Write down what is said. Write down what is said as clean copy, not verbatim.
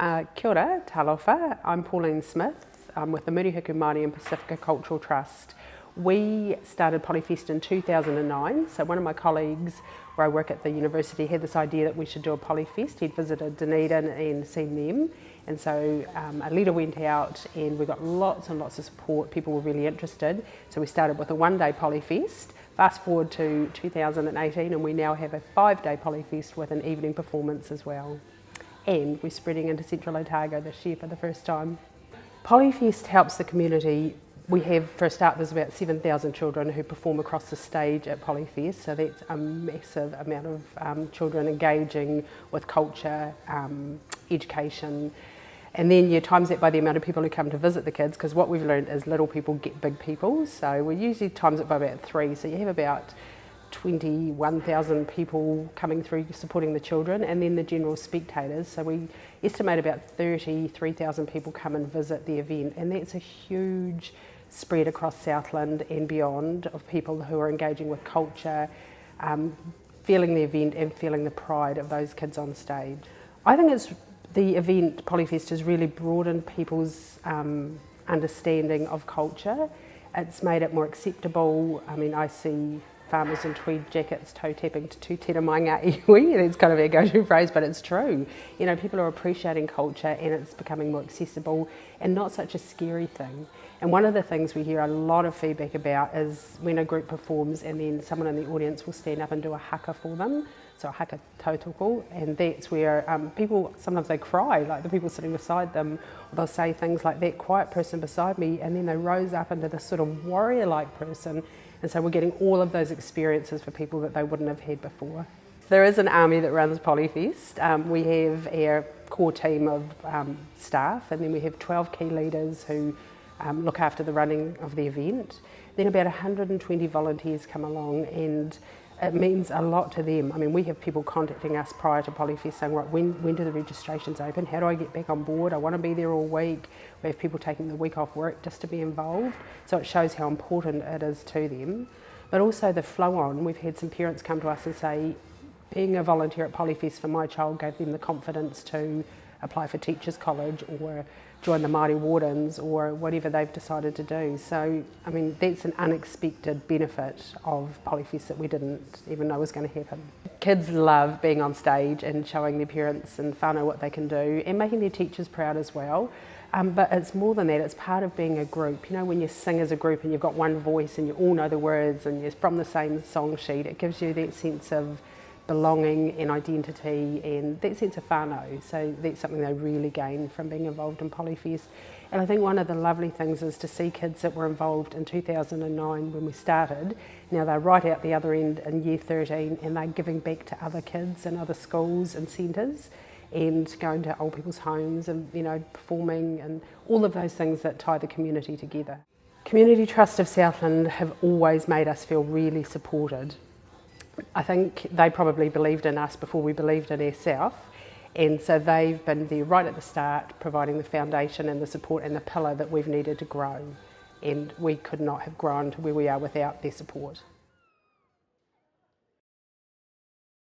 Kia ora, talofa. I'm Pauline Smith. I'm with the Murihiku Maori and Pasifika Cultural Trust. We started Polyfest in 2009, so one of my colleagues where I work at the university had this idea that we should do a Polyfest. He'd visited Dunedin and seen them, and so a leader went out and we got lots and lots of support. People were really interested, so we started with a one-day Polyfest. Fast forward to 2018 and we now have a 5-day Polyfest with an evening performance as well. And we're spreading into Central Otago this year for the first time. Polyfest helps the community. We have, for a start, there's about 7,000 children who perform across the stage at Polyfest, so that's a massive amount of children engaging with culture, education, and then you times that by the amount of people who come to visit the kids, because what we've learned is little people get big people, so we usually times it by about 3, so you have about 21,000 people coming through supporting the children, and then the general spectators. So we estimate about 33,000 people come and visit the event, and that's a huge spread across Southland and beyond of people who are engaging with culture, feeling the event and feeling the pride of those kids on stage. I think the event Polyfest has really broadened people's understanding of culture. It's made it more acceptable. I mean, I see farmers in tweed jackets toe tapping to Tu Tera Mai Ngā Iwi. That's kind of our go-to phrase, but it's true. You know, people are appreciating culture and it's becoming more accessible and not such a scary thing. And one of the things we hear a lot of feedback about is when a group performs and then someone in the audience will stand up and do a haka for them, so a haka tautoko, and that's where people, sometimes they cry, like the people sitting beside them, or they'll say things like, that quiet person beside me, and then they rose up into this sort of warrior-like person. And so we're getting all of those experiences for people that they wouldn't have had before. There is an army that runs Polyfest. We have our core team of staff, and then we have 12 key leaders who look after the running of the event. Then about 120 volunteers come along, and it means a lot to them. I mean, we have people contacting us prior to Polyfest saying, right, when do the registrations open? How do I get back on board? I want to be there all week. We have people taking the week off work just to be involved. So it shows how important it is to them. But also the flow on. We've had some parents come to us and say, being a volunteer at Polyfest for my child gave them the confidence to apply for Teachers College or join the Māori Wardens or whatever they've decided to do. So, I mean, that's an unexpected benefit of Polyfest that we didn't even know was going to happen. Kids love being on stage and showing their parents and whanau what they can do and making their teachers proud as well. But it's more than that, it's part of being a group. You know, when you sing as a group and you've got one voice and you all know the words and you're from the same song sheet, it gives you that sense of belonging and identity and that sense of whanau. So that's something they really gain from being involved in Polyfest. And I think one of the lovely things is to see kids that were involved in 2009 when we started. Now they're right out the other end in year 13 and they're giving back to other kids and other schools and centres and going to old people's homes and, you know, performing and all of those things that tie the community together. Community Trust of Southland have always made us feel really supported. I think they probably believed in us before we believed in ourselves, and so they've been there right at the start, providing the foundation and the support and the pillar that we've needed to grow, and we could not have grown to where we are without their support.